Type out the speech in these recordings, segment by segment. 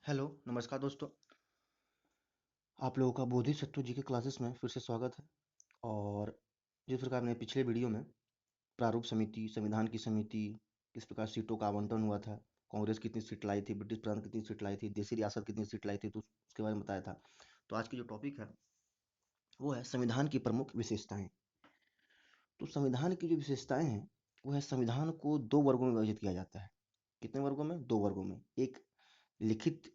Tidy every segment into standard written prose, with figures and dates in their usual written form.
Hello, नमस्कार दोस्तों। आप लोगों का बोधिसत्व जी के क्लासेस में फिर से स्वागत है। और जिस प्रकार मैंने पिछले वीडियो में प्रारूप समिति, संविधान की समिति, किस प्रकार सीटों का आवंटन हुआ था, कांग्रेस कितनी सीट लाई थी, ब्रिटिश प्रांत कितनी सीट लाई थी, देसी रियासत कितनी सीट लाई थी, तो उसके बारे में बताया था। तो आज की जो टॉपिक है वो है संविधान की प्रमुख विशेषताएं। तो संविधान की जो विशेषताएं हैं वो है, संविधान को दो वर्गों में विभाजित किया जाता है। कितने वर्गों में? दो वर्गों में। एक लिखित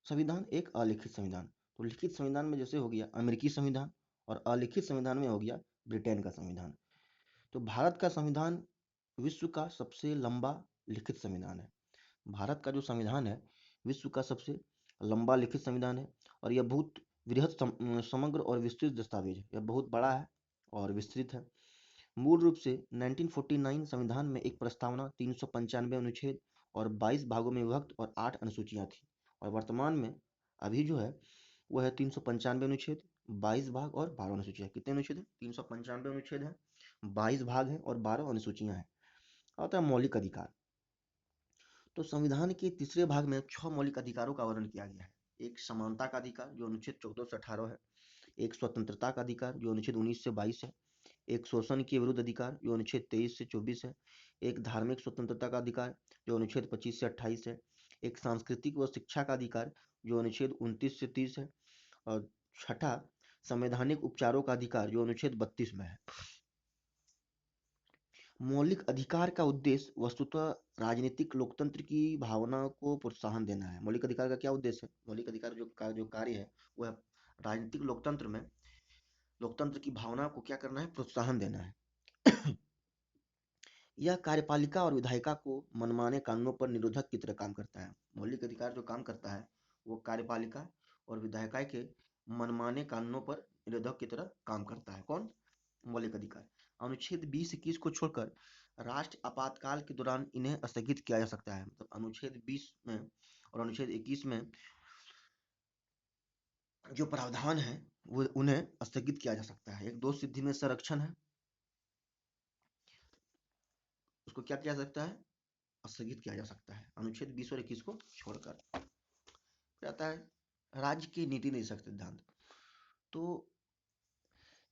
संविधान, एक अलिखित संविधान। तो लिखित संविधान में जैसे हो गया अमेरिकी संविधान, और अलिखित संविधान में हो गया ब्रिटेन का संविधान। तो भारत का संविधान विश्व का सबसे लंबा लिखित संविधान है। भारत का जो संविधान है विश्व का सबसे लंबा लिखित संविधान है, और यह बहुत वृहद समग्र और विस्तृत दस्तावेज है। यह बहुत बड़ा है और विस्तृत है। मूल रूप से 1949 संविधान में एक प्रस्तावना, 395 अनुच्छेद और 22 भागों में विभक्त और 8 अनुसूचियां थी। और वर्तमान में अभी जो है वो है 395 अनुच्छेद, 22 भाग और 12 अनुसूचियां। कितने अनुच्छेद है? 395 अनुच्छेद है, 22 भाग है और 12 अनुसूचियां हैं। आता है मौलिक अधिकार। तो संविधान के तीसरे भाग में 6 मौलिक अधिकारों का वर्णन किया गया है। एक समानता का अधिकार जो अनुच्छेद 14 से 18 है, एक स्वतंत्रता का अधिकार जो अनुच्छेद 19 से 22 है, एक शोषण के विरुद्ध अधिकार जो अनुच्छेद 23 से 24 है, एक धार्मिक स्वतंत्रता का अधिकार जो अनुच्छेद 25 से 28 है, एक सांस्कृतिक व शिक्षा का अधिकार जो अनुच्छेद 29 से 30 है, और छठा संवैधानिक उपचारों का अधिकार जो अनुच्छेद 32 में है। मौलिक अधिकार का उद्देश्य वस्तुतः राजनीतिक लोकतंत्र की भावना को प्रोत्साहन देना है। मौलिक अधिकार का क्या उद्देश्य है? मौलिक अधिकार जो कार्य है वो है राजनीतिक लोकतंत्र में लोकतंत्र की भावना को क्या करना है? प्रोत्साहन देना है। यह कार्यपालिका और विधायिका को मनमाने कानूनों पर निरोधक की तरह काम करता है। मौलिक अधिकार जो काम करता है वो कार्यपालिका और विधायिका के मनमाने कानूनों पर निरोधक की तरह काम करता है। कौन? मौलिक अधिकार। अनुच्छेद 20-21 को छोड़कर राष्ट्र आपातकाल के दौरान इन्हें स्थगित किया जा सकता है। मतलब अनुच्छेद 20 में और अनुच्छेद 21 में जो प्रावधान है वो उन्हें स्थगित किया जा सकता है। एक दोष सिद्धि में संरक्षण है, उसको क्या किया जा सकता है? स्थगित किया जा सकता है, अनुच्छेद 20 और 21 को छोड़कर। फिर आता है राज्य की नीति निदेशक सिद्धांत। तो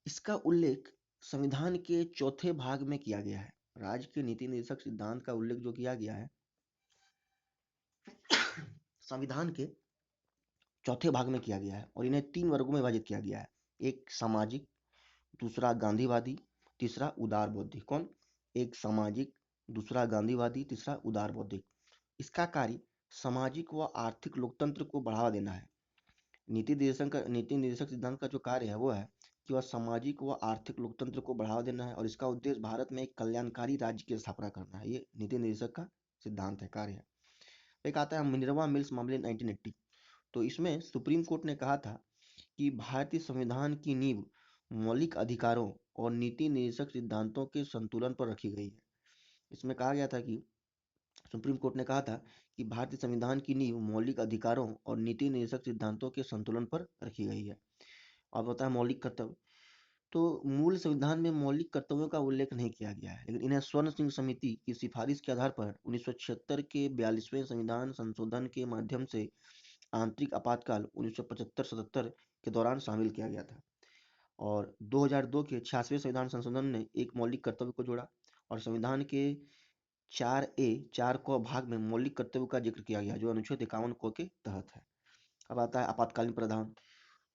इसका उल्लेख संविधान के चौथे भाग में किया गया है। राज्य के नीति निदेशक सिद्धांत का उल्लेख जो किया गया है संविधान के चौथे भाग में किया गया है, और इन्हें 3 वर्गों में विभाजित किया गया है। एक सामाजिक, दूसरा गांधीवादी, तीसरा उदार बौद्धिक। कौन? एक सामाजिक, दूसरा गांधीवादी, तीसरा उदार बौद्धिक। इसका कार्य सामाजिक व आर्थिक लोकतंत्र को बढ़ावा देना है। नीति निर्देशक सिद्धांत का जो कार्य है वो है कि वह सामाजिक व आर्थिक लोकतंत्र को बढ़ावा देना है, और इसका उद्देश्य भारत में एक कल्याणकारी राज्य की स्थापना करना है। ये नीति निर्देशक का सिद्धांत है, कार्य है। एक आता है मिनर्वा मिल्स मामले 1980। तो इसमें सुप्रीम कोर्ट ने कहा था कि भारतीय संविधान की नींव मौलिक अधिकारों और नीति निर्देशक सिद्धांतों के संतुलन पर रखी गई है। इसमें कहा गया था कि सुप्रीम कोर्ट ने कहा था कि भारतीय संविधान की नींव मौलिक अधिकारों और नीति निर्देशक सिद्धांतों के संतुलन पर रखी गई है। अब होता है मौलिक कर्तव्य। तो मूल संविधान में मौलिक कर्तव्यों का उल्लेख नहीं किया गया है, लेकिन इन्हें स्वर्ण सिंह समिति की सिफारिश के आधार पर 1976 के 42वें संविधान संशोधन के माध्यम से आंतरिक आपातकाल 1975-77 के दौरान शामिल किया गया था। और 2002 के 86वें संविधान संशोधन ने एक मौलिक कर्तव्य को जोड़ा, और संविधान के 4 क भाग में मौलिक कर्तव्य का जिक्र किया गया जो अनुच्छेद 51 क के तहत है। अब आता है आपातकालीन प्रावधान।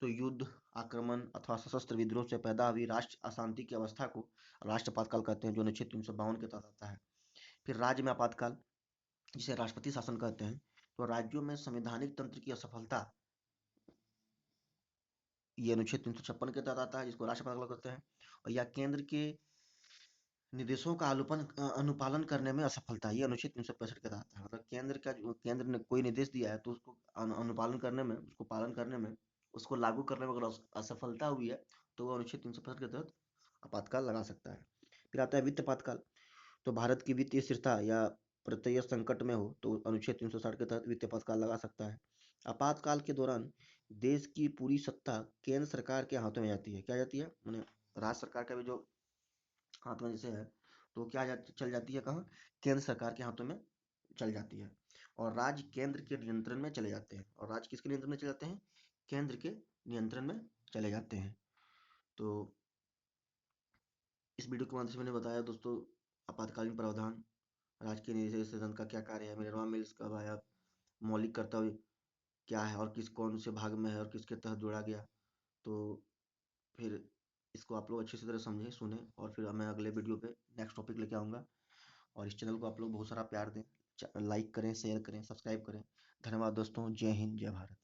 तो युद्ध, आक्रमण अथवा सशस्त्र विद्रोह से पैदा हुई राष्ट्र अशांति की अवस्था को राष्ट्र आपातकाल कहते हैं, जो अनुच्छेद 352 के तहत आता है। फिर राज्य में आपातकाल, जिसे राष्ट्रपति शासन कहते हैं। तो राज्यों में संवैधानिक तंत्र की असफलता, ये अनुच्छेद 356 के तहत आता है, जिसको राष्ट्र आपातकाल कहते हैं। और या केंद्र के निर्देशों का अनुपालन करने में असफलता, ये अनुच्छेद 365 के तहत आता है। मतलब केंद्र ने कोई निर्देश दिया है तो उसको अनुपालन करने में, उसको पालन करने में, उसको लागू करने में अगर असफलता हुई है तो वो अनुच्छेद 365 के तहत आपातकाल लगा सकता है। फिर आता है वित्त आपातकाल। तो भारत की वित्तीय स्थिरता या प्रत्यय संकट में हो तो अनुच्छेद 360 के तहत वित्त आपातकाल लगा सकता है। आपातकाल के दौरान देश की पूरी सत्ता केंद्र सरकार के हाथों में जाती है। क्या जाती है? मैंने राज्य सरकार का भी जो हाथ में जैसे है तो क्या चल जाती है? कहाँ? केंद्र सरकार के हाथों में चल जाती है। और राज्य केंद्र के नियंत्रण में चले जाते हैं। और राज्य किसके नियंत्रण में चले जाते हैं? केंद्र के नियंत्रण में चले जाते हैं। तो इस वीडियो के माध्यम से मैंने बताया दोस्तों, आपातकालीन प्रावधान, राजकीय निषेध सदन का क्या कार्य है, मिनरवा मिल्स कब आया, मौलिक कर्तव्य क्या है और किस कौन से भाग में है और किसके तहत जोड़ा गया। तो फिर इसको आप लोग अच्छी सी तरह समझें, सुने, और फिर मैं अगले वीडियो पे नेक्स्ट टॉपिक लेके आऊँगा। और इस चैनल को आप लोग बहुत सारा प्यार दें, लाइक करें, शेयर करें, सब्सक्राइब करें। धन्यवाद दोस्तों। जय हिंद, जय भारत।